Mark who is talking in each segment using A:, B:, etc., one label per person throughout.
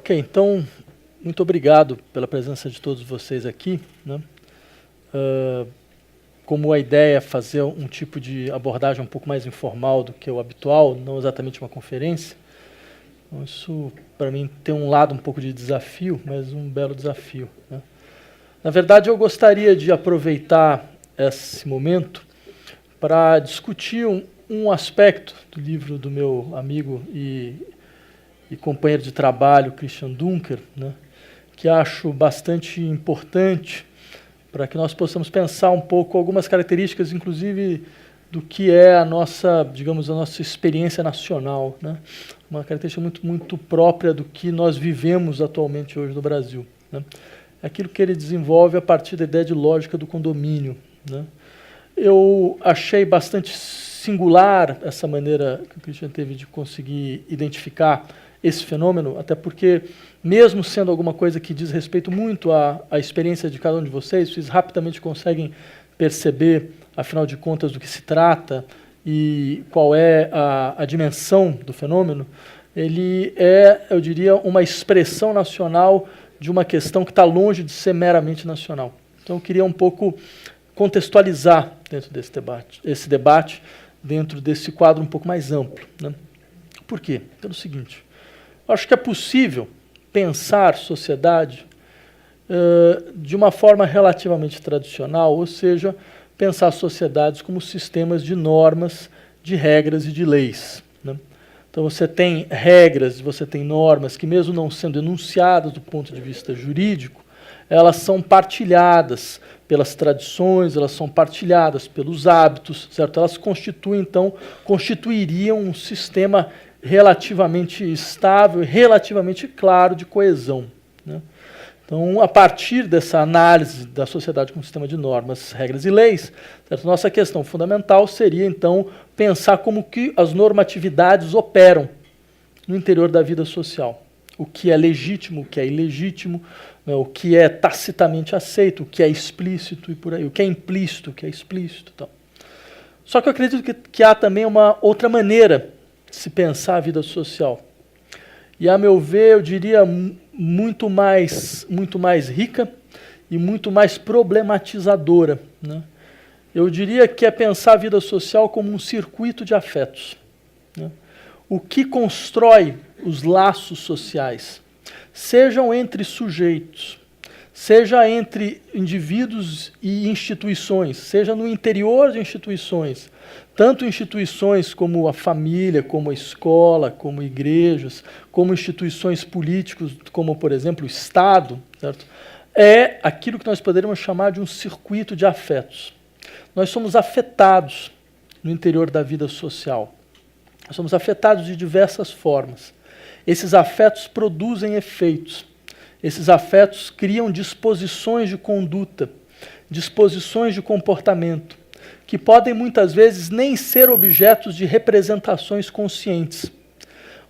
A: Ok, então, muito obrigado pela presença de todos vocês aqui, né? Como a ideia é fazer um tipo de abordagem um pouco mais informal do que o habitual, não exatamente uma conferência, então isso, para mim, tem um lado um pouco de desafio, mas um belo desafio, né? Na verdade, eu gostaria de aproveitar esse momento para discutir um aspecto do livro do meu amigo e companheiro de trabalho, Christian Dunker, né, que acho bastante importante para que nós possamos pensar um pouco algumas características, inclusive, do que é a nossa, digamos, a nossa experiência nacional, né? Uma característica muito própria do que nós vivemos atualmente hoje no Brasil, né? É aquilo que ele desenvolve a partir da ideia de lógica do condomínio, né? Eu achei bastante singular essa maneira que o Christian teve de conseguir identificar esse fenômeno, até porque, mesmo sendo alguma coisa que diz respeito muito à experiência de cada um de vocês rapidamente conseguem perceber, afinal de contas, do que se trata e qual é a dimensão do fenômeno. Ele é, eu diria, uma expressão nacional de uma questão que está longe de ser meramente nacional. Então, eu queria um pouco contextualizar dentro desse debate, esse debate dentro desse quadro um pouco mais amplo, né? Por quê? Pelo seguinte: acho que é possível pensar sociedade de uma forma relativamente tradicional, ou seja, pensar sociedades como sistemas de normas, de regras e de leis, né? Então você tem regras, você tem normas que, mesmo não sendo enunciadas do ponto de vista jurídico, elas são partilhadas pelas tradições, elas são partilhadas pelos hábitos, certo? Elas constituem, então, constituiriam um sistema relativamente estável e relativamente claro de coesão, né? Então, a partir dessa análise da sociedade como sistema de normas, regras e leis, certo? Nossa questão fundamental seria, então, pensar como que as normatividades operam no interior da vida social. O que é legítimo, o que é ilegítimo, né? O que é tacitamente aceito, o que é explícito e por aí, o que é implícito, o que é explícito. Então. Só que eu acredito que há também uma outra maneira de se pensar a vida social. E, a meu ver, eu diria muito mais rica e muito mais problematizadora, né? Eu diria que é pensar a vida social como um circuito de afetos, né? O que constrói os laços sociais, sejam entre sujeitos, seja entre indivíduos e instituições, seja no interior de instituições, tanto instituições como a família, como a escola, como igrejas, como instituições políticas, como, por exemplo, o Estado, certo? É aquilo que nós poderíamos chamar de um circuito de afetos. Nós somos afetados no interior da vida social. Nós somos afetados de diversas formas. Esses afetos produzem efeitos. Esses afetos criam disposições de conduta, disposições de comportamento, que podem muitas vezes nem ser objetos de representações conscientes.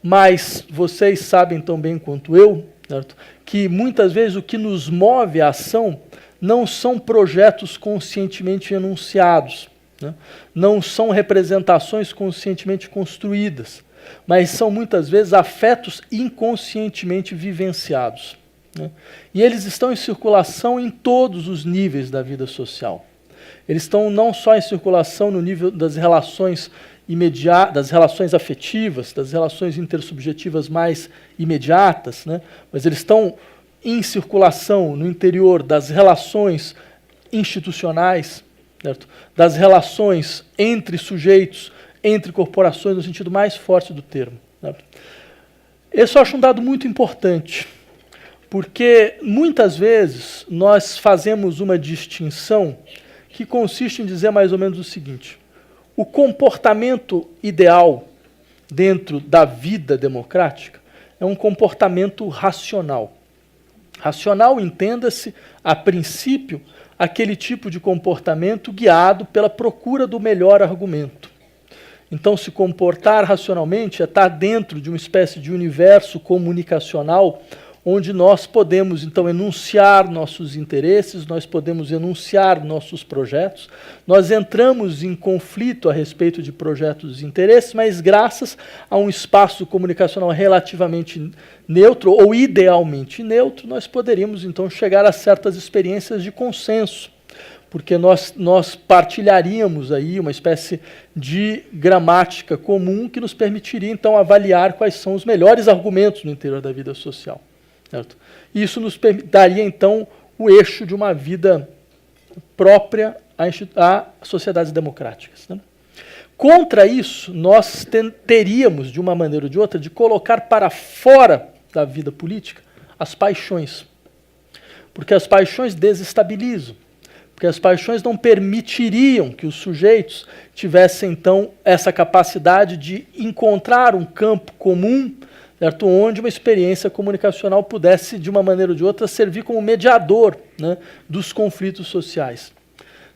A: Mas vocês sabem tão bem quanto eu, certo? Que muitas vezes o que nos move à ação não são projetos conscientemente enunciados, né? Não são representações conscientemente construídas, mas são muitas vezes afetos inconscientemente vivenciados, né? E eles estão em circulação em todos os níveis da vida social. Eles estão não só em circulação no nível das relações imediatas, das relações afetivas, das relações intersubjetivas mais imediatas, né? Mas eles estão em circulação no interior das relações institucionais, certo? Das relações entre sujeitos, entre corporações, no sentido mais forte do termo, certo? Esse eu acho um dado muito importante, porque muitas vezes nós fazemos uma distinção que consiste em dizer mais ou menos o seguinte: o comportamento ideal dentro da vida democrática é um comportamento racional. Racional, entenda-se, a princípio, aquele tipo de comportamento guiado pela procura do melhor argumento. Então, se comportar racionalmente é estar dentro de uma espécie de universo comunicacional onde nós podemos, então, enunciar nossos interesses, nós podemos enunciar nossos projetos, nós entramos em conflito a respeito de projetos e interesses, mas graças a um espaço comunicacional relativamente neutro, ou idealmente neutro, nós poderíamos, então, chegar a certas experiências de consenso, porque nós partilharíamos aí uma espécie de gramática comum que nos permitiria, então, avaliar quais são os melhores argumentos no interior da vida social. Certo? Isso nos daria, então, o eixo de uma vida própria a sociedades democráticas. Né? Contra isso, nós teríamos, de uma maneira ou de outra, de colocar para fora da vida política as paixões. Porque as paixões desestabilizam. Porque as paixões não permitiriam que os sujeitos tivessem, então, essa capacidade de encontrar um campo comum, certo? Onde uma experiência comunicacional pudesse, de uma maneira ou de outra, servir como mediador, né, dos conflitos sociais.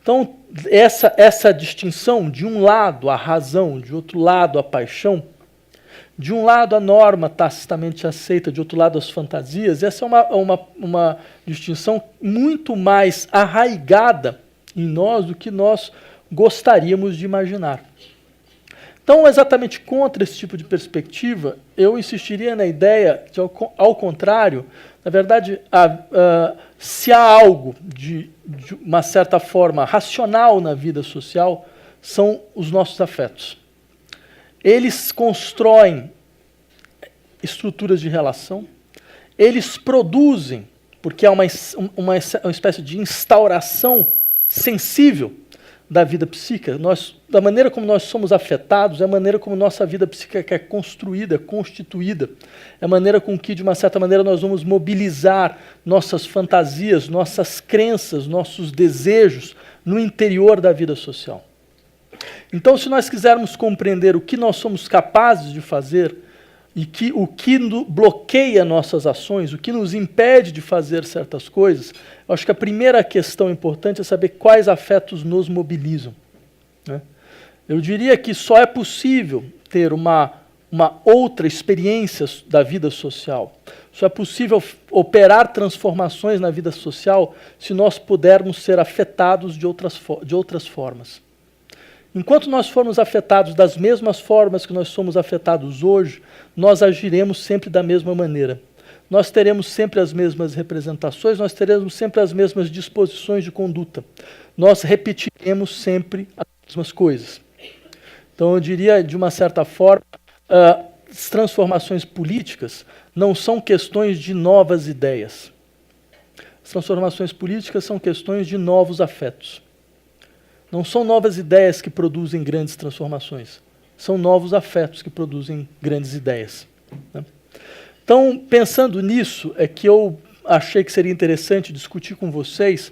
A: Então, essa distinção, de um lado a razão, de outro lado a paixão, de um lado a norma tacitamente aceita, de outro lado as fantasias, essa é uma distinção muito mais arraigada em nós do que nós gostaríamos de imaginar. Então, exatamente contra esse tipo de perspectiva, eu insistiria na ideia de, ao contrário, na verdade, se há algo de uma certa forma racional na vida social, são os nossos afetos. Eles constroem estruturas de relação, eles produzem, porque há uma espécie de instauração sensível da vida psíquica. Da maneira como nós somos afetados, é a maneira como nossa vida psíquica é construída, constituída, é a maneira com que, de uma certa maneira, nós vamos mobilizar nossas fantasias, nossas crenças, nossos desejos no interior da vida social. Então, se nós quisermos compreender o que nós somos capazes de fazer e o que bloqueia nossas ações, o que nos impede de fazer certas coisas, eu acho que a primeira questão importante é saber quais afetos nos mobilizam. Né? Eu diria que só é possível ter uma outra experiência da vida social, só é possível operar transformações na vida social se nós pudermos ser afetados de outras formas. Enquanto nós formos afetados das mesmas formas que nós somos afetados hoje, nós agiremos sempre da mesma maneira. Nós teremos sempre as mesmas representações, nós teremos sempre as mesmas disposições de conduta. Nós repetiremos sempre as mesmas coisas. Então, eu diria, de uma certa forma, as transformações políticas não são questões de novas ideias. As transformações políticas são questões de novos afetos. Não são novas ideias que produzem grandes transformações, são novos afetos que produzem grandes ideias. Né? Então, pensando nisso, é que eu achei que seria interessante discutir com vocês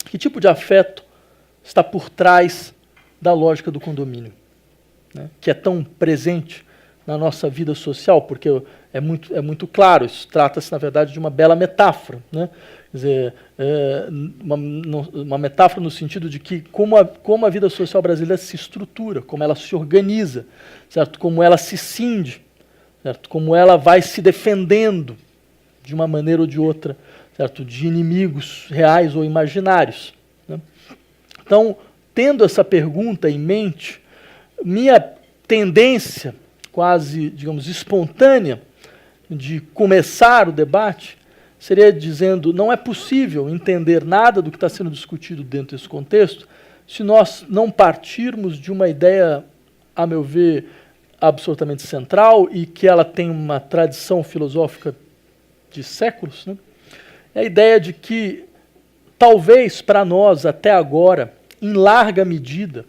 A: que tipo de afeto está por trás da lógica do condomínio, né? Que é tão presente na nossa vida social, porque é muito claro, isso trata-se, na verdade, de uma bela metáfora, né? Quer dizer, uma metáfora no sentido de que como a vida social brasileira se estrutura, como ela se organiza, certo? Como ela se cinde, certo? Como ela vai se defendendo de uma maneira ou de outra, certo? De inimigos reais ou imaginários. Né? Então, tendo essa pergunta em mente, minha tendência quase, digamos, espontânea de começar o debate seria dizendo, não é possível entender nada do que está sendo discutido dentro desse contexto se nós não partirmos de uma ideia, a meu ver, absolutamente central e que ela tem uma tradição filosófica de séculos, né? É a ideia de que, talvez para nós, até agora, em larga medida,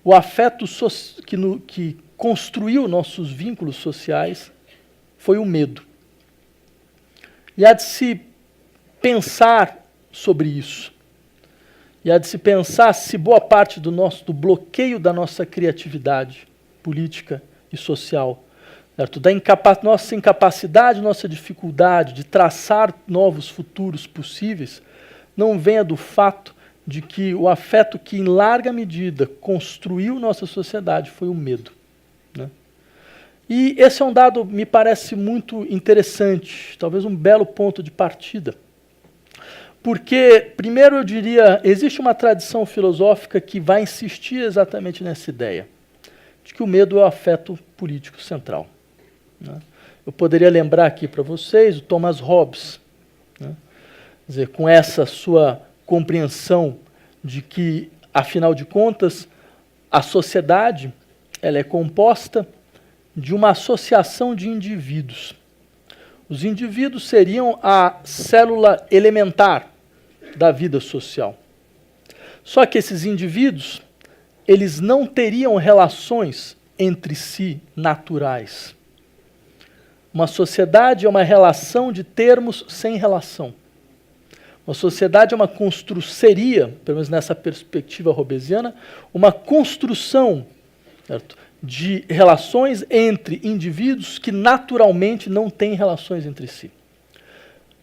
A: o afeto que construiu nossos vínculos sociais foi o medo. E há de se pensar sobre isso. E há de se pensar se boa parte do bloqueio da nossa criatividade política e social, certo? Nossa incapacidade, nossa dificuldade de traçar novos futuros possíveis, não venha do fato de que o afeto que, em larga medida, construiu nossa sociedade foi o medo. Né? E esse é um dado, me parece muito interessante, talvez um belo ponto de partida. Porque, primeiro eu diria, existe uma tradição filosófica que vai insistir exatamente nessa ideia, de que o medo é o afeto político central. Né? Eu poderia lembrar aqui para vocês o Thomas Hobbes, né? Quer dizer, com essa sua compreensão de que, afinal de contas, a sociedade ela é composta de uma associação de indivíduos. Os indivíduos seriam a célula elementar da vida social. Só que esses indivíduos, eles não teriam relações entre si naturais. Uma sociedade é uma relação de termos sem relação. Uma sociedade é uma seria, pelo menos nessa perspectiva hobbesiana, uma construção, certo, de relações entre indivíduos que naturalmente não têm relações entre si.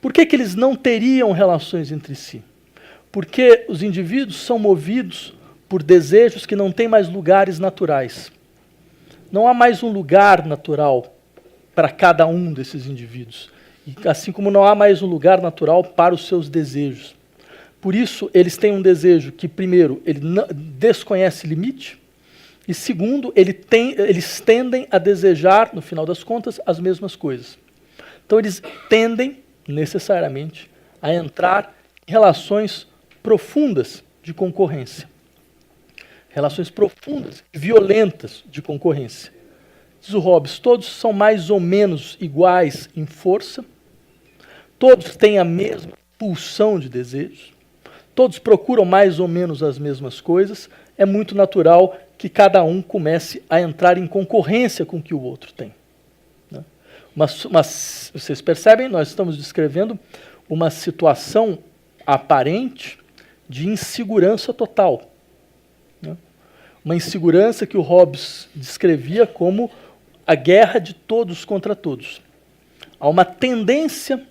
A: Por que eles não teriam relações entre si? Porque os indivíduos são movidos por desejos que não têm mais lugares naturais. Não há mais um lugar natural para cada um desses indivíduos. Assim como não há mais um lugar natural para os seus desejos. Por isso, eles têm um desejo que, primeiro, ele desconhece limite, e segundo, eles tendem a desejar, no final das contas, as mesmas coisas. Então, eles tendem, necessariamente, a entrar em relações profundas de concorrência. Relações profundas, violentas de concorrência. Diz o Hobbes, todos são mais ou menos iguais em força, todos têm a mesma pulsão de desejos, todos procuram mais ou menos as mesmas coisas, é muito natural que cada um comece a entrar em concorrência com o que o outro tem. Né? Mas vocês percebem, nós estamos descrevendo uma situação aparente de insegurança total. Né? Uma insegurança que o Hobbes descrevia como a guerra de todos contra todos. Há uma tendência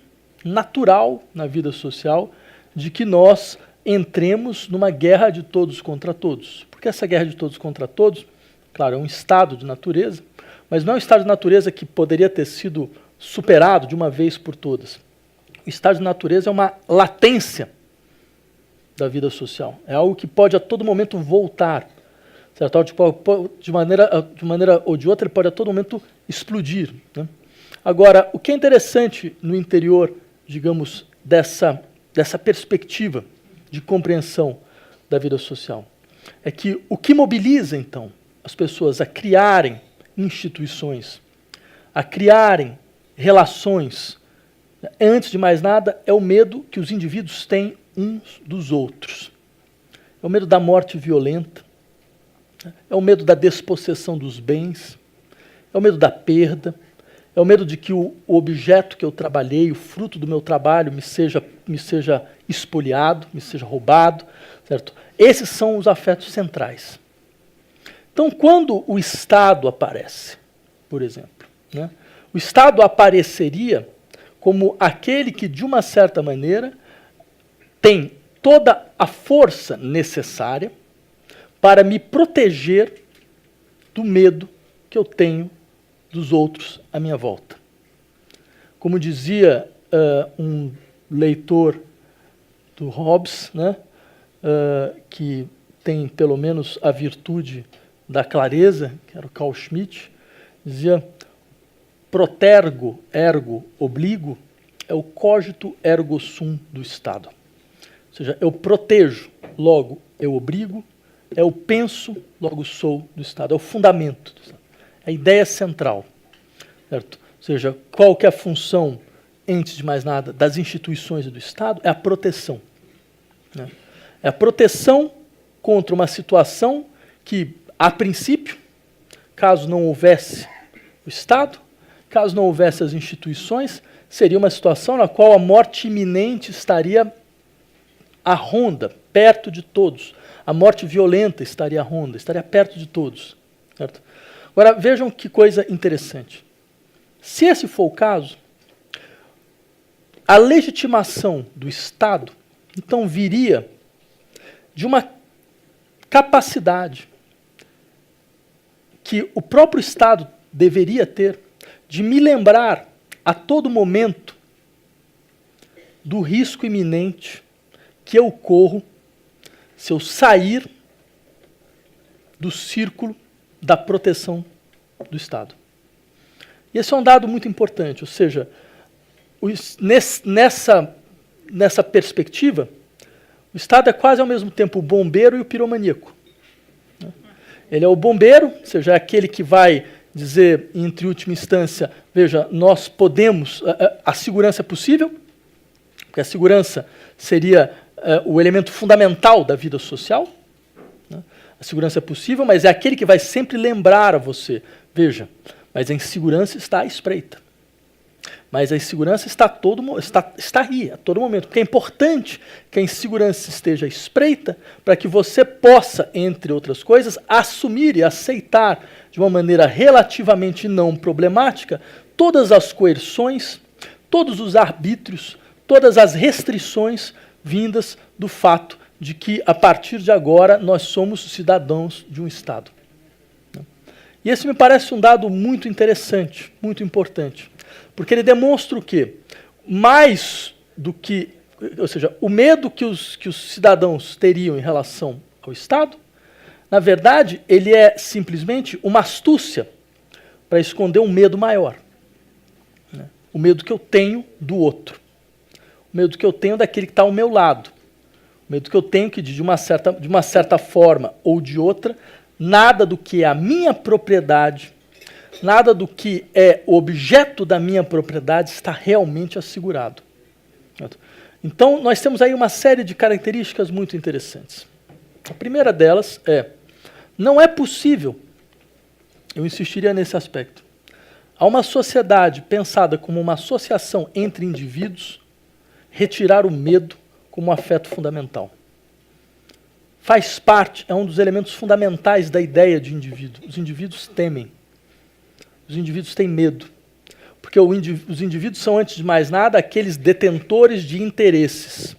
A: natural na vida social de que nós entremos numa guerra de todos contra todos. Porque essa guerra de todos contra todos, claro, é um estado de natureza, mas não é um estado de natureza que poderia ter sido superado de uma vez por todas. O estado de natureza é uma latência da vida social. É algo que pode a todo momento voltar. Certo? De maneira ou de outra, ele pode a todo momento explodir. Né? Agora, o que é interessante no interior, digamos, dessa perspectiva de compreensão da vida social, é que o que mobiliza, então, as pessoas a criarem instituições, a criarem relações, antes de mais nada, é o medo que os indivíduos têm uns dos outros. É o medo da morte violenta, é o medo da despossessão dos bens, é o medo da perda, é o medo de que o objeto que eu trabalhei, o fruto do meu trabalho, me seja espoliado, me seja roubado, certo? Esses são os afetos centrais. Então, quando o Estado aparece, por exemplo, né, o Estado apareceria como aquele que, de uma certa maneira, tem toda a força necessária para me proteger do medo que eu tenho dos outros à minha volta. Como dizia um leitor do Hobbes, né, que tem pelo menos a virtude da clareza, que era o Carl Schmitt, dizia: protergo ergo obligo é o cogito ergo sum do Estado. Ou seja, eu protejo, logo eu obrigo, é o penso, logo sou do Estado, é o fundamento do Estado, é a ideia central. Certo? Ou seja, qual que é a função, antes de mais nada, das instituições do Estado? É a proteção. Né? É a proteção contra uma situação que, a princípio, caso não houvesse o Estado, caso não houvesse as instituições, seria uma situação na qual a morte iminente estaria à ronda, perto de todos. A morte violenta estaria à ronda, estaria perto de todos. Certo? Agora, vejam que coisa interessante. Se esse for o caso, a legitimação do Estado, então, viria de uma capacidade que o próprio Estado deveria ter, de me lembrar a todo momento do risco iminente que eu corro se eu sair do círculo da proteção do Estado. E esse é um dado muito importante, ou seja, nessa perspectiva, o Estado é quase ao mesmo tempo o bombeiro e o piromaníaco. Ele é o bombeiro, ou seja, é aquele que vai dizer, em última instância, veja, nós podemos, a segurança é possível, porque a segurança seria o elemento fundamental da vida social. Né? A segurança é possível, mas é aquele que vai sempre lembrar a você, veja, mas a insegurança está à espreita. Mas a insegurança está aí, a todo momento. Porque é importante que a insegurança esteja à espreita para que você possa, entre outras coisas, assumir e aceitar de uma maneira relativamente não problemática todas as coerções, todos os arbítrios, todas as restrições vindas do fato de que, a partir de agora, nós somos cidadãos de um Estado. E esse me parece um dado muito interessante, muito importante. Porque ele demonstra o quê? Mais do que, ou seja, o medo que os cidadãos teriam em relação ao Estado, na verdade, ele é simplesmente uma astúcia para esconder um medo maior. Né? O medo que eu tenho do outro. O medo que eu tenho daquele que está ao meu lado. O medo que eu tenho que, de uma certa forma ou de outra, nada do que é a minha propriedade, nada do que é objeto da minha propriedade está realmente assegurado. Então, nós temos aí uma série de características muito interessantes. A primeira delas é, não é possível, eu insistiria nesse aspecto, a uma sociedade pensada como uma associação entre indivíduos, retirar o medo como afeto fundamental. Faz parte, é um dos elementos fundamentais da ideia de indivíduo. Os indivíduos temem. Os indivíduos têm medo. Porque os indivíduos são, antes de mais nada, aqueles detentores de interesses.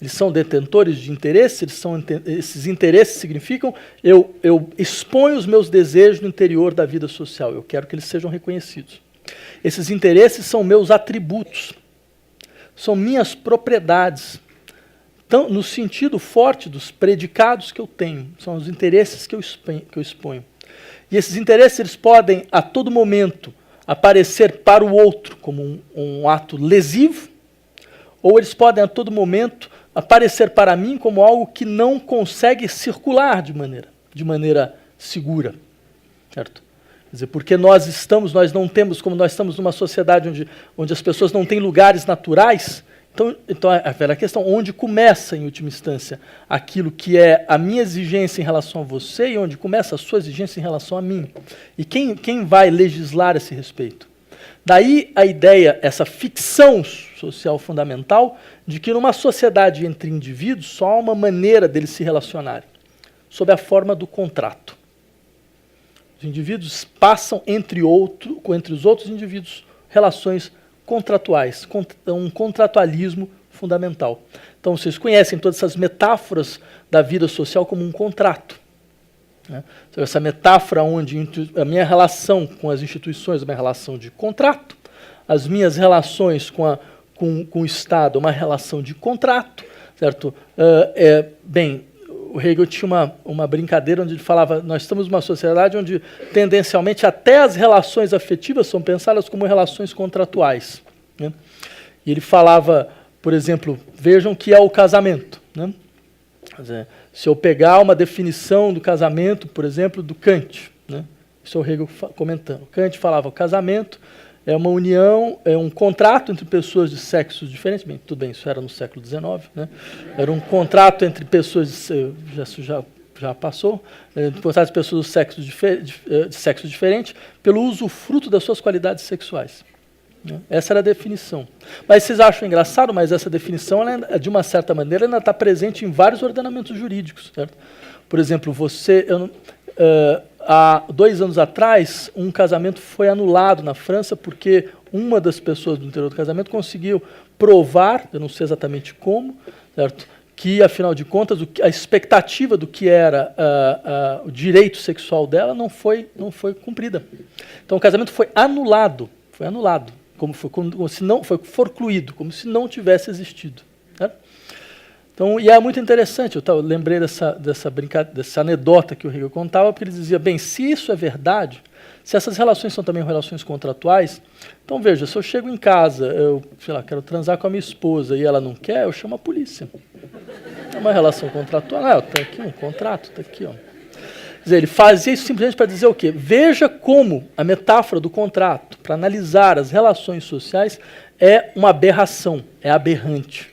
A: Eles são detentores de interesses, esses interesses significam eu exponho os meus desejos no interior da vida social, eu quero que eles sejam reconhecidos. Esses interesses são meus atributos, são minhas propriedades, então, no sentido forte dos predicados que eu tenho, são os interesses que eu exponho. E esses interesses eles podem, a todo momento, aparecer para o outro como um ato lesivo, ou eles podem, a todo momento, aparecer para mim como algo que não consegue circular de maneira segura. Certo? Quer dizer, porque nós não temos, como nós estamos numa sociedade onde as pessoas não têm lugares naturais, então é a velha questão, onde começa, em última instância, aquilo que é a minha exigência em relação a você e onde começa a sua exigência em relação a mim. E quem vai legislar a esse respeito? Daí a ideia, essa ficção social fundamental, de que numa sociedade entre indivíduos só há uma maneira deles se relacionarem, sob a forma do contrato. Os indivíduos passam entre os outros indivíduos relações contratuais, um contratualismo fundamental. Então, vocês conhecem todas essas metáforas da vida social como um contrato. Né? Então, essa metáfora onde a minha relação com as instituições é uma relação de contrato, as minhas relações com o Estado é uma relação de contrato, certo? O Hegel tinha uma brincadeira onde ele falava, nós estamos numa sociedade onde, tendencialmente, até as relações afetivas são pensadas como relações contratuais. Né? E ele falava, por exemplo, vejam que é o casamento. Né? Quer dizer, se eu pegar uma definição do casamento, por exemplo, do Kant, né? Isso é o Hegel comentando. Kant falava, o casamento é uma união, é um contrato entre pessoas de sexos diferentes. Bem, tudo bem, isso era no século XIX. Né? Era um contrato entre pessoas, já passou, contrato entre pessoas de sexo diferente, pelo usufruto das suas qualidades sexuais. Né? Essa era a definição. Mas vocês acham engraçado, mas essa definição, ela, de uma certa maneira, ainda está presente em vários ordenamentos jurídicos. Certo? Por exemplo, há 2 anos atrás, um casamento foi anulado na França porque uma das pessoas do interior do casamento conseguiu provar, eu não sei exatamente como, certo, que, afinal de contas, a expectativa do que era o direito sexual dela não foi cumprida. Então o casamento foi anulado, como se não foi forcluído, como se não tivesse existido. Né? Então, e é muito interessante, eu lembrei dessa anedota que o Hegel contava, porque ele dizia, bem, se isso é verdade, se essas relações são também relações contratuais, então veja, se eu chego em casa, eu sei lá, quero transar com a minha esposa e ela não quer, eu chamo a polícia. É uma relação contratual, está aqui um contrato, está aqui, ó. Quer dizer, ele fazia isso simplesmente para dizer o quê? Veja como a metáfora do contrato, para analisar as relações sociais, é uma aberração, é aberrante,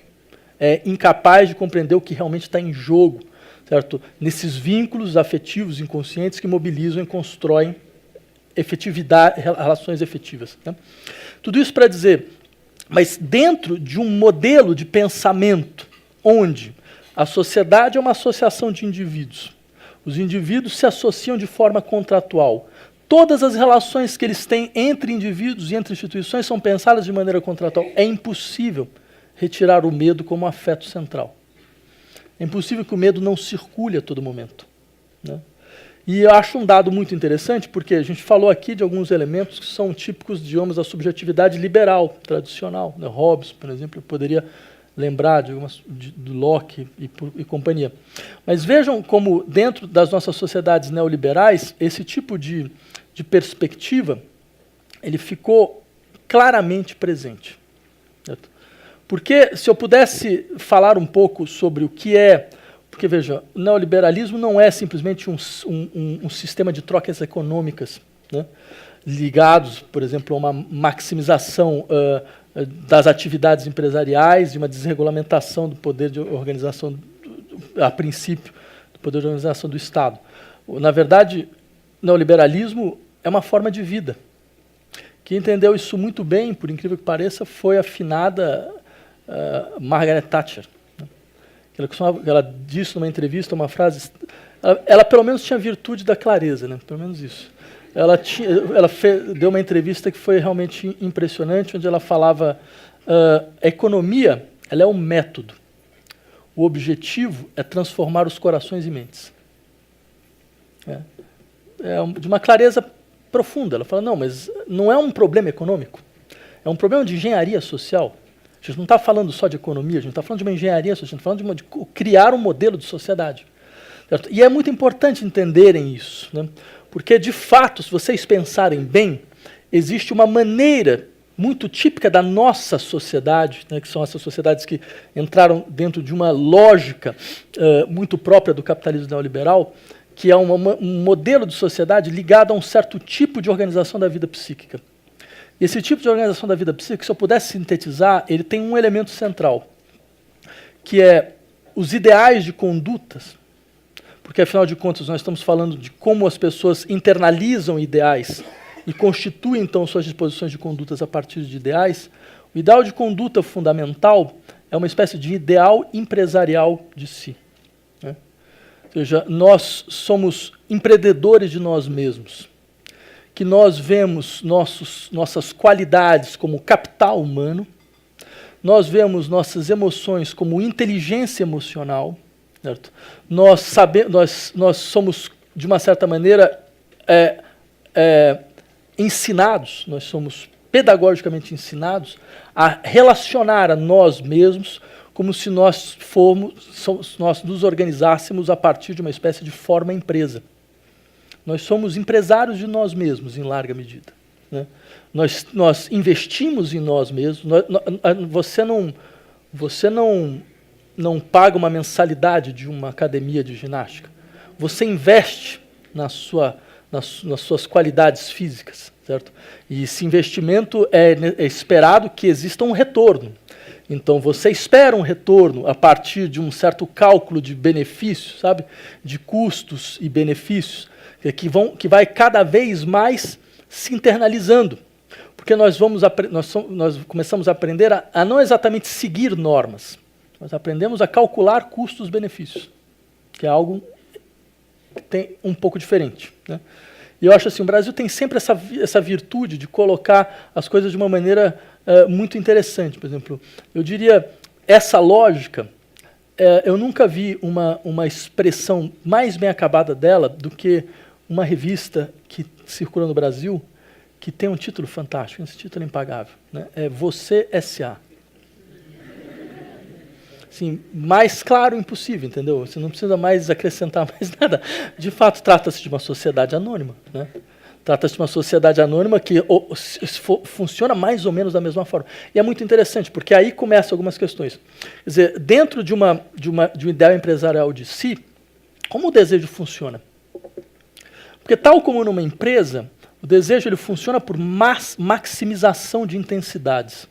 A: é incapaz de compreender o que realmente está em jogo, certo? Nesses vínculos afetivos inconscientes que mobilizam e constroem relações efetivas. Né? Tudo isso para dizer, mas dentro de um modelo de pensamento onde a sociedade é uma associação de indivíduos, os indivíduos se associam de forma contratual, todas as relações que eles têm entre indivíduos e entre instituições são pensadas de maneira contratual, é impossível retirar o medo como afeto central. É impossível que o medo não circule a todo momento. Né? E eu acho um dado muito interessante, porque a gente falou aqui de alguns elementos que são típicos, digamos, da subjetividade liberal, tradicional. Né? Hobbes, por exemplo, eu poderia lembrar do Locke e companhia. Mas vejam como, dentro das nossas sociedades neoliberais, esse tipo de perspectiva ele ficou claramente presente. Certo? Porque, se eu pudesse falar um pouco sobre o que é... Porque, veja, o neoliberalismo não é simplesmente um sistema de trocas econômicas, né, ligados, por exemplo, a uma maximização das atividades empresariais, de uma desregulamentação do poder de organização, a princípio, do poder de organização do Estado. Na verdade, o neoliberalismo é uma forma de vida. Quem entendeu isso muito bem, por incrível que pareça, foi a finada Margaret Thatcher. Ela disse numa entrevista uma frase, ela pelo menos tinha virtude da clareza, né? Pelo menos isso. Ela deu uma entrevista que foi realmente impressionante, onde ela falava, a economia ela é um método, o objetivo é transformar os corações em mentes. De uma clareza profunda. Ela fala, não, mas não é um problema econômico, é um problema de engenharia social. A gente não está falando só de economia, a gente está falando de uma engenharia social, a gente está falando de criar um modelo de sociedade. Certo? E é muito importante entenderem isso, né? Porque, de fato, se vocês pensarem bem, existe uma maneira muito típica da nossa sociedade, né, que são essas sociedades que entraram dentro de uma lógica muito própria do capitalismo neoliberal, que é um modelo de sociedade ligado a um certo tipo de organização da vida psíquica. E esse tipo de organização da vida psíquica, se eu pudesse sintetizar, ele tem um elemento central, que é os ideais de condutas, porque, afinal de contas, nós estamos falando de como as pessoas internalizam ideais e constituem, então, suas disposições de condutas a partir de ideais. O ideal de conduta fundamental é uma espécie de ideal empresarial de si. Né? Ou seja, nós somos empreendedores de nós mesmos, que nós vemos nossas qualidades como capital humano, nós vemos nossas emoções como inteligência emocional, certo? Nós somos, de uma certa maneira, ensinados, nós somos pedagogicamente ensinados a relacionar a nós mesmos como se nós nos organizássemos a partir de uma espécie de forma-empresa. Nós somos empresários de nós mesmos, em larga medida. Né? Nós investimos em nós mesmos. Você não paga uma mensalidade de uma academia de ginástica. Você investe nas suas qualidades físicas. Certo? E esse investimento é esperado que exista um retorno. Então, você espera um retorno a partir de um certo cálculo de benefícios, sabe? De custos e benefícios, que vai cada vez mais se internalizando. Porque nós começamos a aprender a não exatamente seguir normas. Nós aprendemos a calcular custos-benefícios, que é algo que tem um pouco diferente. Né? E eu acho assim, o Brasil tem sempre essa virtude de colocar as coisas de uma maneira muito interessante. Por exemplo, eu diria, essa lógica, eu nunca vi uma expressão mais bem acabada dela do que uma revista que circula no Brasil, que tem um título fantástico, esse título é impagável, né? É Você S.A. Assim, mais claro impossível, entendeu? Você não precisa mais acrescentar mais nada. De fato, trata-se de uma sociedade anônima, né? Trata-se de uma sociedade anônima que funciona mais ou menos da mesma forma. E é muito interessante, porque aí começam algumas questões. Quer dizer, dentro de um ideal empresarial de si, como o desejo funciona? Porque tal como numa empresa, o desejo ele funciona por maximização de intensidades,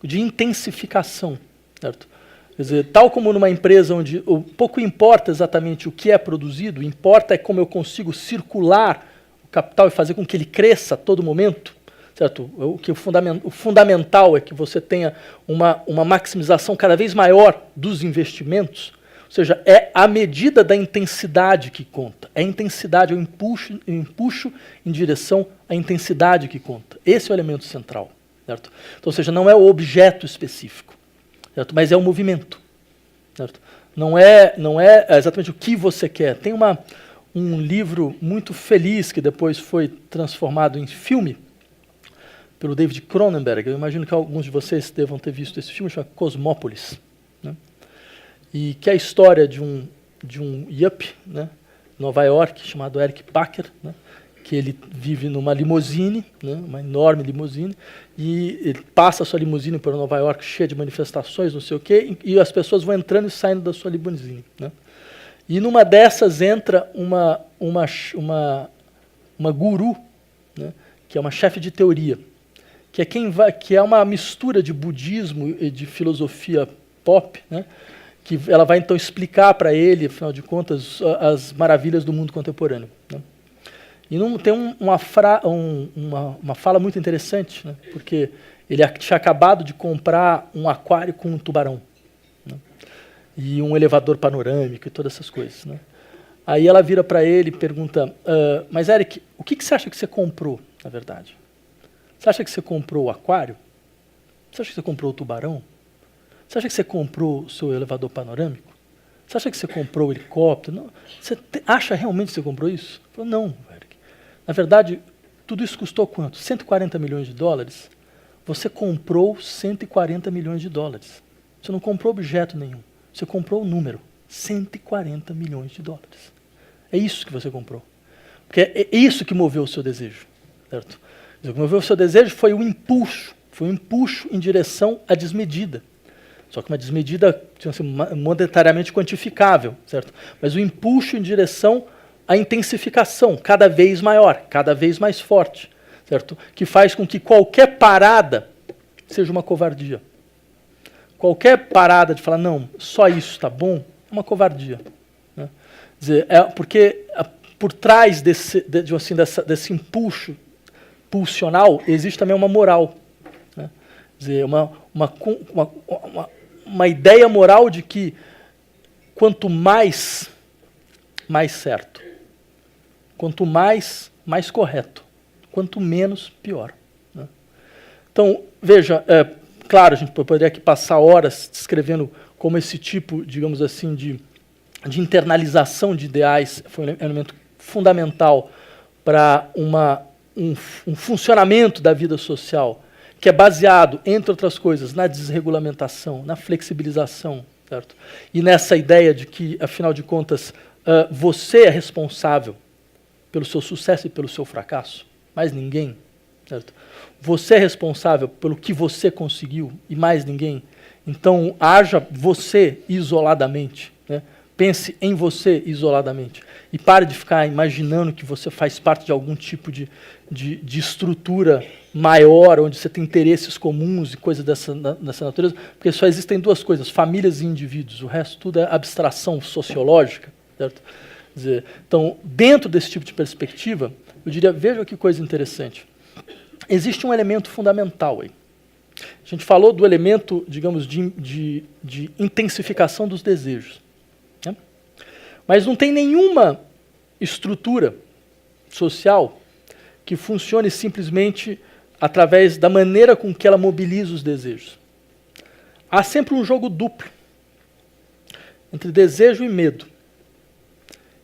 A: de intensificação, certo? Quer dizer, tal como numa empresa onde pouco importa exatamente o que é produzido, importa é como eu consigo circular o capital e fazer com que ele cresça a todo momento, certo? O fundamental é que você tenha uma maximização cada vez maior dos investimentos, ou seja, é a medida da intensidade que conta. É a intensidade, é o empuxo em direção à intensidade que conta. Esse é o elemento central, certo? Então, ou seja, não é o objeto específico, certo? Mas é o movimento, certo? Não é exatamente o que você quer. Tem um livro muito feliz que depois foi transformado em filme pelo David Cronenberg. Eu imagino que alguns de vocês devam ter visto esse filme, chama Cosmópolis, né? E que é a história de um yuppie, né, Nova York, chamado Eric Packer, né, que ele vive numa limusine, né, uma enorme limusine, e ele passa a sua limusine por Nova York cheia de manifestações, não sei o quê, e as pessoas vão entrando e saindo da sua limusine, né. E numa dessas entra uma guru, né, que é uma chefe de teoria, que é uma mistura de budismo e de filosofia pop, né, que ela vai então explicar para ele, afinal de contas, as maravilhas do mundo contemporâneo, né? E tem uma fala muito interessante, né? Porque ele tinha acabado de comprar um aquário com um tubarão, né? E um elevador panorâmico e todas essas coisas, né? Aí ela vira para ele e pergunta, mas Eric, o que você acha que você comprou, na verdade? Você acha que você comprou o aquário? Você acha que você comprou o tubarão? Você acha que você comprou o seu elevador panorâmico? Você acha que você comprou o helicóptero? Não. Você acha realmente que você comprou isso? Ele falou, não, Eric. Na verdade, tudo isso custou quanto? 140 milhões de dólares? Você comprou 140 milhões de dólares. Você não comprou objeto nenhum. Você comprou o número. 140 milhões de dólares. É isso que você comprou. Porque é isso que moveu o seu desejo, certo? O que moveu o seu desejo foi um impulso em direção à desmedida. Só que uma desmedida assim, monetariamente quantificável, certo? Mas o impulso em direção à intensificação, cada vez maior, cada vez mais forte, certo? Que faz com que qualquer parada seja uma covardia. Qualquer parada de falar, não, só isso está bom, é uma covardia, né? Quer dizer, porque por trás desse impulso pulsional existe também uma moral, né? Quer dizer, uma ideia moral de que quanto mais certo, quanto mais correto, quanto menos pior, né? Então, veja, claro, a gente poderia aqui passar horas descrevendo como esse tipo, digamos assim, de internalização de ideais foi um elemento fundamental para um funcionamento da vida social, que é baseado, entre outras coisas, na desregulamentação, na flexibilização, certo? E nessa ideia de que, afinal de contas, você é responsável pelo seu sucesso e pelo seu fracasso, mais ninguém, certo? Você é responsável pelo que você conseguiu e mais ninguém. Então, haja você isoladamente, né? Pense em você isoladamente. E pare de ficar imaginando que você faz parte de algum tipo de estrutura maior, onde você tem interesses comuns e coisas dessa natureza, porque só existem duas coisas, famílias e indivíduos. O resto tudo é abstração sociológica, certo? Quer dizer, então, dentro desse tipo de perspectiva, eu diria, veja que coisa interessante. Existe um elemento fundamental aí. A gente falou do elemento, digamos, de intensificação dos desejos, né? Mas não tem nenhuma estrutura social que funcione simplesmente através da maneira com que ela mobiliza os desejos. Há sempre um jogo duplo. entre desejo e medo,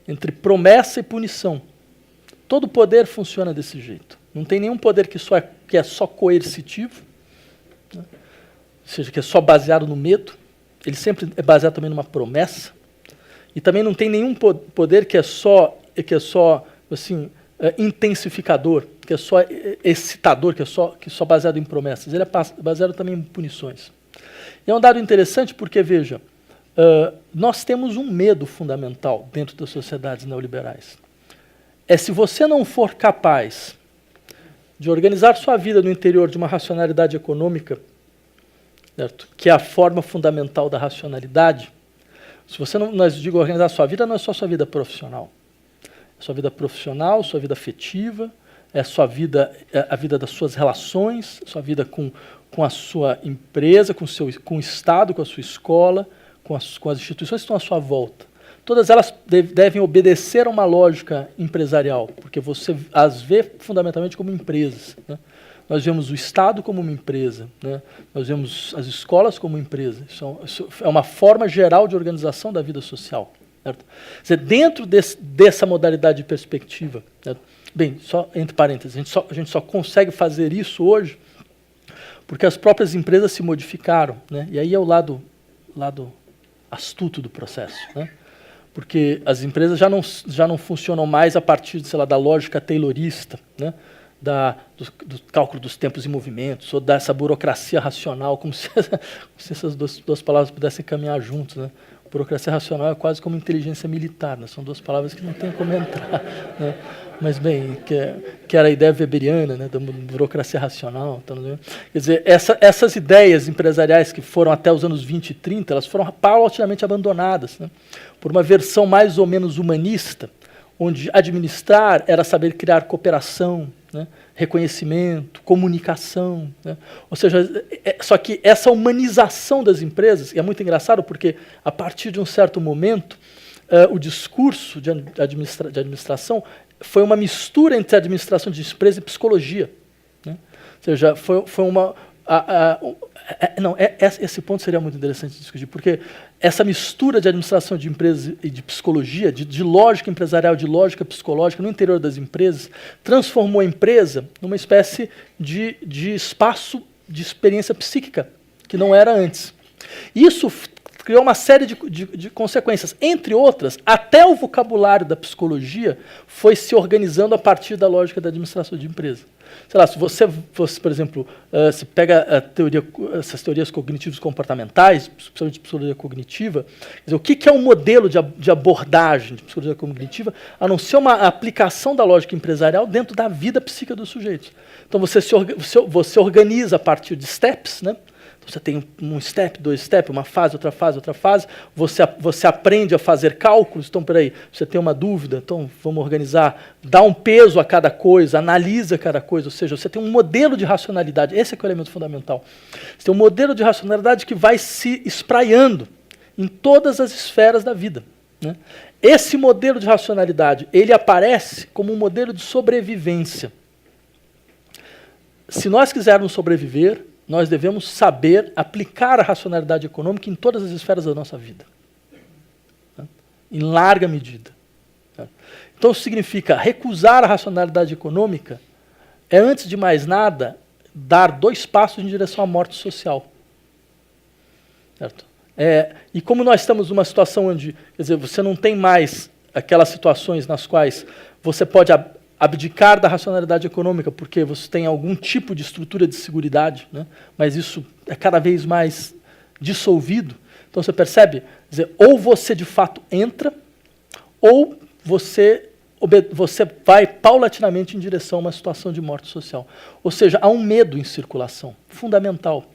A: entre promessa e punição. Todo poder funciona desse jeito. Não tem nenhum poder que é só coercitivo, né? Ou seja, que é só baseado no medo. Ele sempre é baseado também numa promessa. E também não tem nenhum poder que é só assim, intensificador, que é só excitador, que é só baseado em promessas. Ele é baseado também em punições. E é um dado interessante porque, veja, nós temos um medo fundamental dentro das sociedades neoliberais. Se você não for capaz de organizar sua vida no interior de uma racionalidade econômica, certo? Que é a forma fundamental da racionalidade, se você não, nós digo organizar sua vida, não é só sua vida profissional. É sua vida profissional, sua vida afetiva, é sua vida, a vida das suas relações, sua vida com a sua empresa, com o Estado, com a sua escola, com as instituições que estão à sua volta. Todas elas devem obedecer a uma lógica empresarial, porque você as vê fundamentalmente como empresas, né? Nós vemos o Estado como uma empresa, né? Nós vemos as escolas como uma empresa. Isso é uma forma geral de organização da vida social. Certo? Quer dizer, dentro dessa modalidade de perspectiva, certo? Bem, só entre parênteses, a gente só consegue fazer isso hoje porque as próprias empresas se modificaram, né? E aí é o lado astuto do processo, né? Porque as empresas já não funcionam mais a partir, sei lá, da lógica taylorista, né? Do cálculo dos tempos e movimentos, ou dessa burocracia racional, como se essas duas palavras pudessem caminhar juntos, né? Burocracia racional é quase como inteligência militar, né? São duas palavras que não tem como entrar, né? Mas, bem, que era a ideia weberiana, né, da burocracia racional. Então, né? Quer dizer, essas ideias empresariais que foram até os anos 20 e 30, elas foram paulatinamente abandonadas, né, por uma versão mais ou menos humanista, onde administrar era saber criar cooperação, né, reconhecimento, comunicação, né? Ou seja, só que essa humanização das empresas, e é muito engraçado porque, a partir de um certo momento, o discurso de administração foi uma mistura entre administração de empresa e psicologia, né? Ou seja, foi uma... esse ponto seria muito interessante de discutir, porque essa mistura de administração de empresas e de psicologia, de lógica empresarial, de lógica psicológica no interior das empresas, transformou a empresa numa espécie de espaço de experiência psíquica, que não era antes. Isso criou uma série de consequências. Entre outras, até o vocabulário da psicologia foi se organizando a partir da lógica da administração de empresa. Sei lá, se você fosse, por exemplo, se pega essas teorias cognitivas comportamentais, principalmente psicologia cognitiva, quer dizer, o que é um modelo de abordagem de psicologia cognitiva, a não ser uma aplicação da lógica empresarial dentro da vida psíquica dos sujeitos. Então, você organiza a partir de steps, né? Você tem um step, dois steps, uma fase, outra fase, outra fase. Você aprende a fazer cálculos. Então, peraí, você tem uma dúvida, então vamos organizar, dá um peso a cada coisa, analisa cada coisa. Ou seja, você tem um modelo de racionalidade. Esse é o elemento fundamental. Você tem um modelo de racionalidade que vai se espraiando em todas as esferas da vida, né? Esse modelo de racionalidade, ele aparece como um modelo de sobrevivência. Se nós quisermos sobreviver, nós devemos saber aplicar a racionalidade econômica em todas as esferas da nossa vida, né? Em larga medida, né? Então, isso significa recusar a racionalidade econômica é, antes de mais nada, dar 2 passos em direção à morte social. Certo? E como nós estamos numa situação onde, quer dizer, você não tem mais aquelas situações nas quais você pode abdicar da racionalidade econômica porque você tem algum tipo de estrutura de seguridade, né? Mas isso é cada vez mais dissolvido. Então você percebe, quer dizer, ou você de fato entra, ou você vai paulatinamente em direção a uma situação de morte social. Ou seja, há um medo em circulação, fundamental,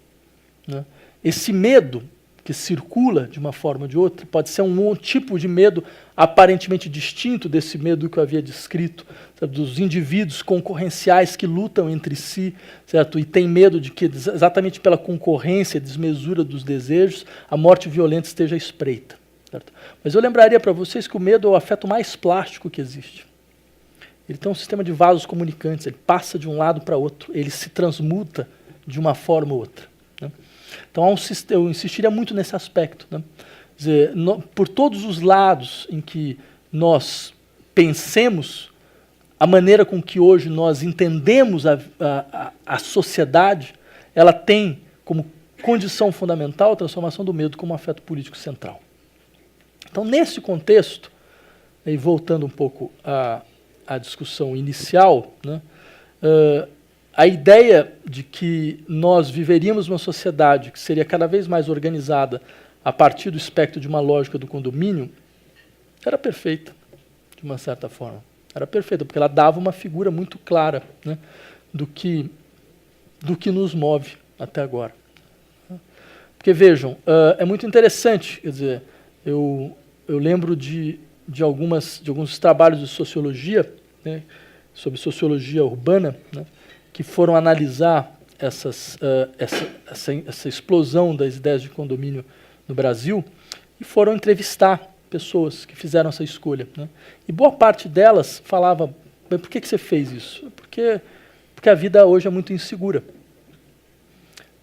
A: né? Esse medo que circula de uma forma ou de outra, pode ser um tipo de medo aparentemente distinto desse medo que eu havia descrito, sabe, dos indivíduos concorrenciais que lutam entre si, certo? E tem medo de que, exatamente pela concorrência e desmesura dos desejos, a morte violenta esteja à espreita. Certo? Mas eu lembraria para vocês que o medo é o afeto mais plástico que existe. Ele tem um sistema de vasos comunicantes, ele passa de um lado para outro, ele se transmuta de uma forma ou outra, né? Então, eu insistiria muito nesse aspecto, né? dizer, por todos os lados em que nós pensemos, a maneira com que hoje nós entendemos a sociedade, ela tem como condição fundamental a transformação do medo como um afeto político central. Então, nesse contexto, e voltando um pouco à discussão inicial, né, a ideia de que nós viveríamos uma sociedade que seria cada vez mais organizada a partir do espectro de uma lógica do condomínio era perfeita, de uma certa forma. Era perfeita, porque ela dava uma figura muito clara, né, do que nos move até agora. Porque, vejam, é muito interessante, quer dizer, eu lembro de alguns trabalhos de sociologia, né, sobre sociologia urbana, né, que foram analisar essa explosão das ideias de condomínio no Brasil e foram entrevistar pessoas que fizeram essa escolha, né. E boa parte delas falava, por que você fez isso? Porque a vida hoje é muito insegura.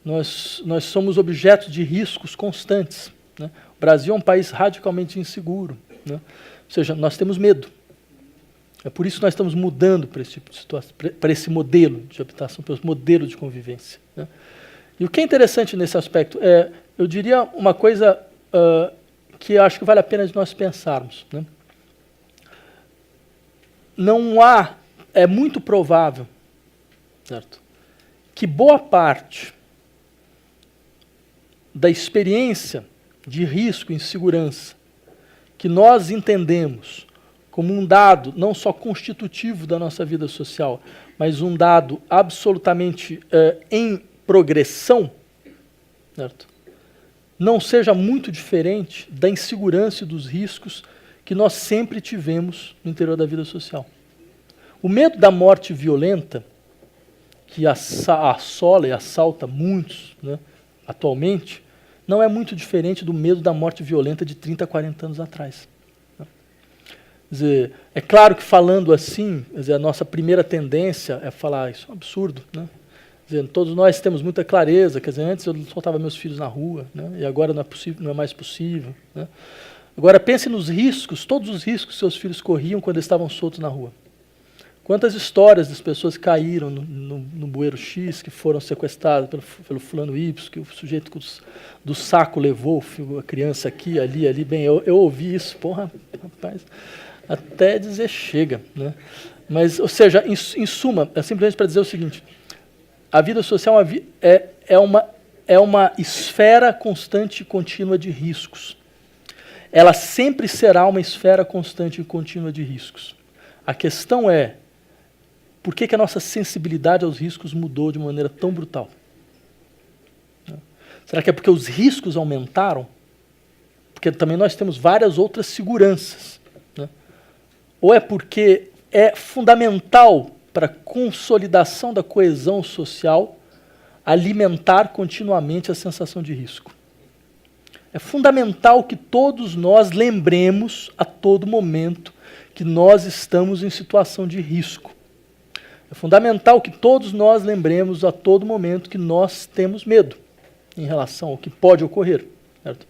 A: Nós somos objetos de riscos constantes, né. O Brasil é um país radicalmente inseguro, né. Ou seja, nós temos medo. É por isso que nós estamos mudando para esse tipo de situação, para esse modelo de habitação, para esse modelo de convivência, né. E o que é interessante nesse aspecto eu diria uma coisa que eu acho que vale a pena de nós pensarmos, né. É muito provável, certo, que boa parte da experiência de risco e insegurança que nós entendemos como um dado não só constitutivo da nossa vida social, mas um dado absolutamente em progressão, certo? Não seja muito diferente da insegurança e dos riscos que nós sempre tivemos no interior da vida social. O medo da morte violenta, que assola e assalta muitos, né, atualmente, não é muito diferente do medo da morte violenta de 30, 40 anos atrás. Quer dizer, é claro que falando assim, quer dizer, a nossa primeira tendência é falar, isso é um absurdo, né? Quer dizer, todos nós temos muita clareza, quer dizer, antes eu soltava meus filhos na rua, né, e agora não é mais possível, né? Agora pense nos riscos, todos os riscos que seus filhos corriam quando estavam soltos na rua. Quantas histórias das pessoas que caíram no bueiro X, que foram sequestradas pelo fulano Y, que o sujeito do saco levou a criança aqui, ali, bem, eu ouvi isso, porra, rapaz, até dizer chega, né? Mas, ou seja, em suma, é simplesmente para dizer o seguinte, a vida social é uma esfera constante e contínua de riscos. Ela sempre será uma esfera constante e contínua de riscos. A questão é, por que a nossa sensibilidade aos riscos mudou de maneira tão brutal? Será que é porque os riscos aumentaram? Porque também nós temos várias outras seguranças, né? Ou é porque é fundamental para a consolidação da coesão social alimentar continuamente a sensação de risco? É fundamental que todos nós lembremos a todo momento que nós estamos em situação de risco. É fundamental que todos nós lembremos a todo momento que nós temos medo em relação ao que pode ocorrer, certo?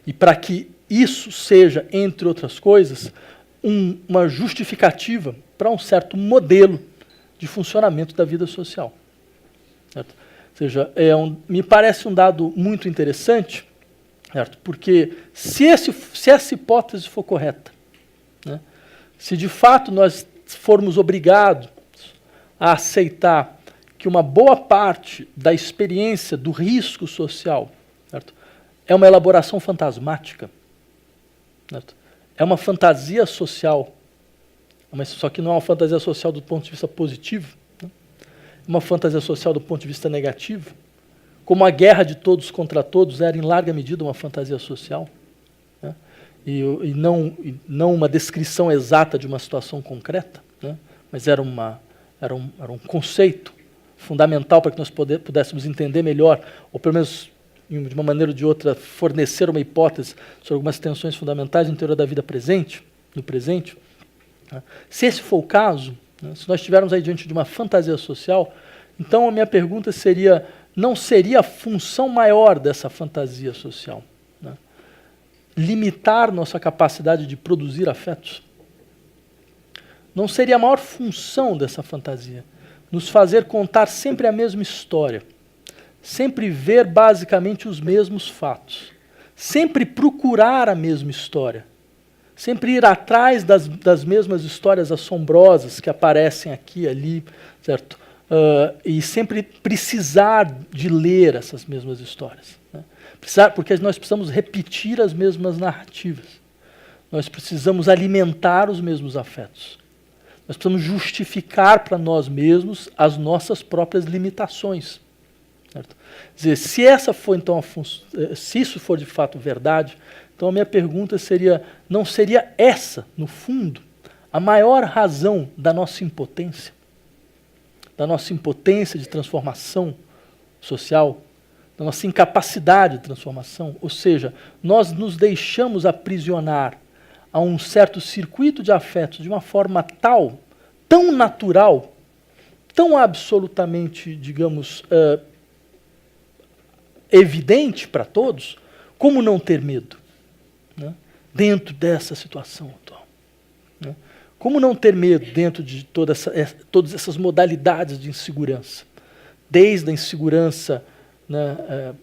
A: E para que isso seja, entre outras coisas, uma justificativa para um certo modelo de funcionamento da vida social, certo? Ou seja, me parece um dado muito interessante, certo? Porque se essa hipótese for correta, né, se de fato nós formos obrigados a aceitar que uma boa parte da experiência do risco social, certo, é uma elaboração fantasmática, certo? É uma fantasia social, mas só que não é uma fantasia social do ponto de vista positivo, né? É uma fantasia social do ponto de vista negativo, como a guerra de todos contra todos era em larga medida uma fantasia social, né? e não uma descrição exata de uma situação concreta, né? Mas era um conceito fundamental para que nós pudéssemos entender melhor, ou pelo menos, de uma maneira ou de outra, fornecer uma hipótese sobre algumas tensões fundamentais no interior da vida presente, no presente. Né? Se esse for o caso, né, se nós estivermos aí diante de uma fantasia social, então a minha pergunta seria, não seria a função maior dessa fantasia social, né, limitar nossa capacidade de produzir afetos? Não seria a maior função dessa fantasia nos fazer contar sempre a mesma história, sempre ver basicamente os mesmos fatos, sempre procurar a mesma história, sempre ir atrás das mesmas histórias assombrosas que aparecem aqui e ali, certo? E sempre precisar de ler essas mesmas histórias, né? Porque nós precisamos repetir as mesmas narrativas, nós precisamos alimentar os mesmos afetos, nós precisamos justificar para nós mesmos as nossas próprias limitações, certo? Quer dizer, se essa for então se isso for de fato verdade, então a minha pergunta seria: não seria essa, no fundo, a maior razão da nossa impotência? Da nossa impotência de transformação social, da nossa incapacidade de transformação? Ou seja, nós nos deixamos aprisionar a um certo circuito de afetos de uma forma tal, tão natural, tão absolutamente, digamos, evidente para todos, como não ter medo, né, dentro dessa situação atual, né? Como não ter medo dentro de todas essas modalidades de insegurança, desde a insegurança, né,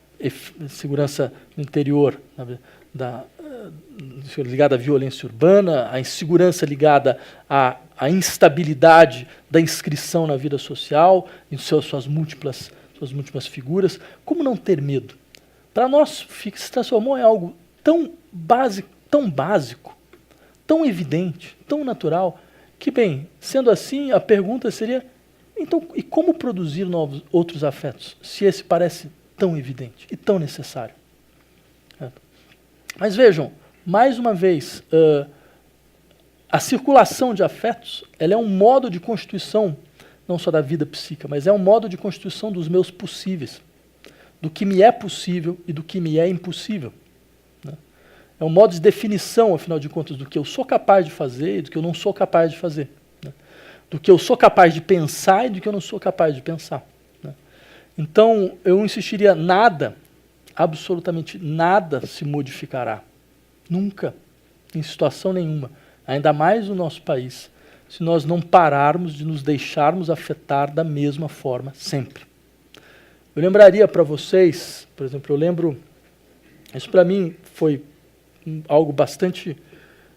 A: segurança no interior, ligada à violência urbana, a insegurança ligada à instabilidade da inscrição na vida social, em suas múltiplas figuras. Como não ter medo? Para nós se transformou em algo tão básico, tão evidente, tão natural, que, bem, sendo assim, a pergunta seria: então, e como produzir outros afetos, se esse parece tão evidente e tão necessário? Mas vejam, mais uma vez, a circulação de afetos, ela é um modo de constituição, não só da vida psíquica, mas é um modo de constituição dos meus possíveis, do que me é possível e do que me é impossível, né? É um modo de definição, afinal de contas, do que eu sou capaz de fazer e do que eu não sou capaz de fazer, né? Do que eu sou capaz de pensar e do que eu não sou capaz de pensar, né? Então, eu insistiria: nada, absolutamente nada se modificará, nunca, em situação nenhuma, ainda mais no nosso país, se nós não pararmos de nos deixarmos afetar da mesma forma sempre. Eu lembraria para vocês, por exemplo, isso para mim foi algo bastante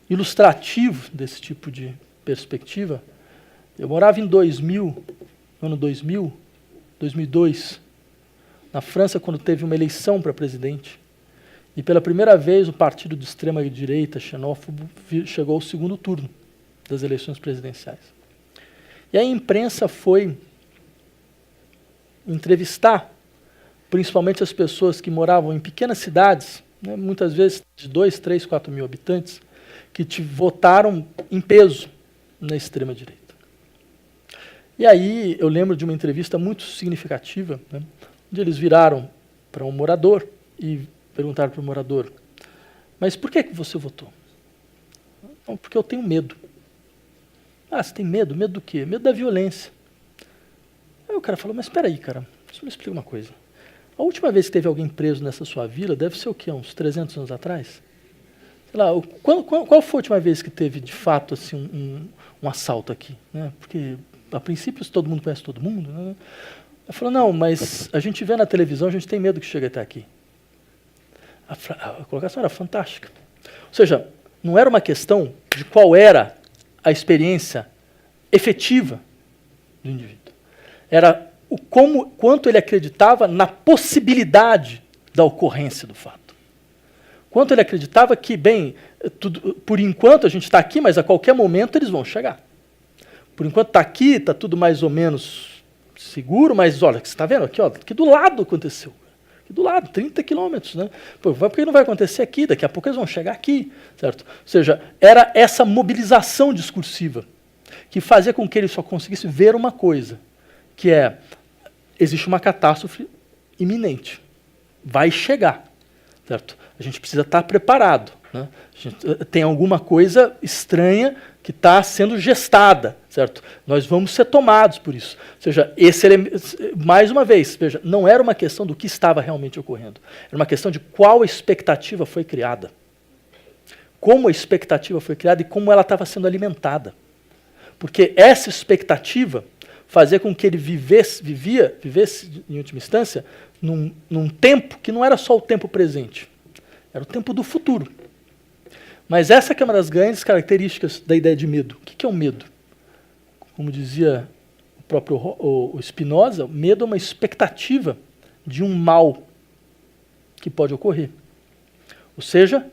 A: ilustrativo desse tipo de perspectiva. Eu morava em no ano 2002, na França, quando teve uma eleição para presidente, e pela primeira vez o partido de extrema-direita xenófobo chegou ao segundo turno das eleições presidenciais. E a imprensa foi entrevistar principalmente as pessoas que moravam em pequenas cidades, né, muitas vezes de 2, 3, 4 mil habitantes, que votaram em peso na extrema-direita. E aí eu lembro de uma entrevista muito significativa, né, onde eles viraram para um morador e perguntaram para o morador: mas por que você votou? Não, porque eu tenho medo. Ah, você tem medo? Medo do quê? Medo da violência. Aí o cara falou: mas espera aí, cara, deixa eu me explicar uma coisa. A última vez que teve alguém preso nessa sua vila deve ser o quê? Uns 300 anos atrás? Sei lá, qual foi a última vez que teve, de fato, assim, um assalto aqui, né? Porque, a princípio, todo mundo conhece todo mundo, né? Ele falou: não, mas a gente vê na televisão, a gente tem medo que chegue até aqui. A colocação era fantástica. Ou seja, não era uma questão de qual era a experiência efetiva do indivíduo. Era quanto ele acreditava na possibilidade da ocorrência do fato. Quanto ele acreditava que, bem, por enquanto a gente está aqui, mas a qualquer momento eles vão chegar. Por enquanto está aqui, está tudo mais ou menos seguro, mas olha, você está vendo aqui, ó, aqui do lado aconteceu. Aqui do lado, 30 quilômetros, né? Por que não vai acontecer aqui? Daqui a pouco eles vão chegar aqui, certo? Ou seja, era essa mobilização discursiva que fazia com que ele só conseguisse ver uma coisa, que é: existe uma catástrofe iminente, vai chegar, certo? A gente precisa estar preparado, né? Tem alguma coisa estranha que está sendo gestada, certo? Nós vamos ser tomados por isso. Ou seja, mais uma vez, veja, não era uma questão do que estava realmente ocorrendo, era uma questão de qual expectativa foi criada. como a expectativa foi criada e como ela estava sendo alimentada. Porque essa expectativa fazia com que ele vivesse, em última instância, num tempo que não era só o tempo presente, era o tempo do futuro. Mas essa que é uma das grandes características da ideia de medo. O que é o medo? Como dizia o próprio o Spinoza, o medo é uma expectativa de um mal que pode ocorrer. Ou seja,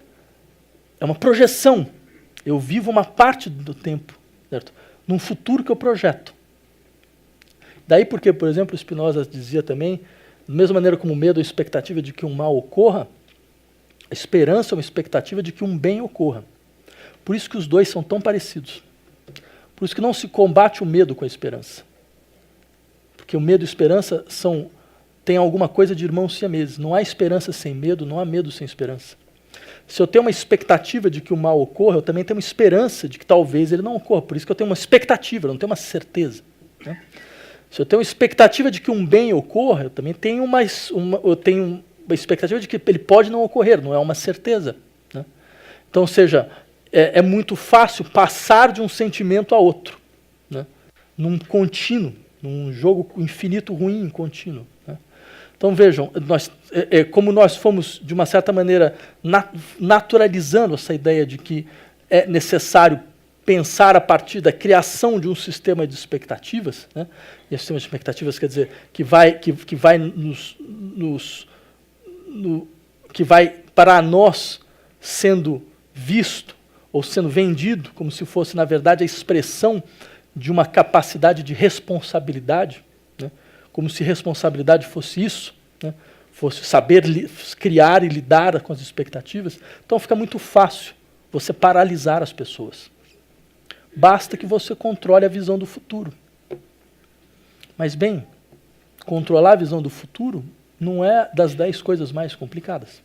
A: é uma projeção. Eu vivo uma parte do tempo, certo? Num futuro que eu projeto. Daí porque, por exemplo, Spinoza dizia também, da mesma maneira como o medo é a expectativa de que um mal ocorra, a esperança é uma expectativa de que um bem ocorra. Por isso que os dois são tão parecidos. Por isso que não se combate o medo com a esperança. Porque o medo e a esperança têm alguma coisa de irmãos siameses. Não há esperança sem medo, não há medo sem esperança. Se eu tenho uma expectativa de que o mal ocorra, eu também tenho uma esperança de que talvez ele não ocorra. Por isso que eu tenho uma expectativa, eu não tenho uma certeza. Né? Se eu tenho uma expectativa de que um bem ocorra, eu também tenho uma expectativa de que ele pode não ocorrer, não é uma certeza. Né? Então, ou seja, é muito fácil passar de um sentimento a outro, né? Num contínuo, num jogo infinito ruim contínuo. Né? Então vejam, como nós fomos, de uma certa maneira, naturalizando essa ideia de que é necessário pensar a partir da criação de um sistema de expectativas, né? E esse sistema de expectativas quer dizer que vai para nós sendo visto ou sendo vendido como se fosse, na verdade, a expressão de uma capacidade de responsabilidade, né? Como se responsabilidade fosse isso, né? Fosse saber criar e lidar com as expectativas. Então fica muito fácil você paralisar as pessoas. Basta que você controle a visão do futuro. Mas, bem, controlar a visão do futuro não é das 10 coisas mais complicadas.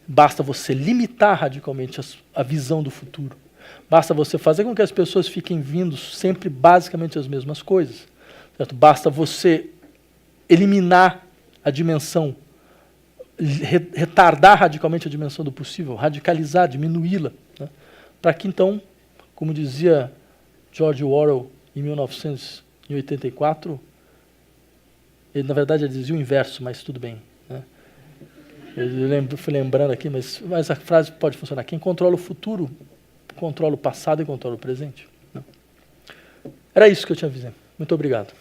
A: Basta você limitar radicalmente a visão do futuro. Basta você fazer com que as pessoas fiquem vindo sempre basicamente as mesmas coisas. Certo? Basta você eliminar a dimensão, retardar radicalmente a dimensão do possível, radicalizar, diminuí-la, né? Para que então, como dizia George Orwell em 1984, ele na verdade ele dizia o inverso, mas tudo bem. Né? Eu fui lembrando aqui, mas a frase pode funcionar. Quem controla o futuro, controla o passado e controla o presente. Né? Era isso que eu tinha a dizer. Muito obrigado.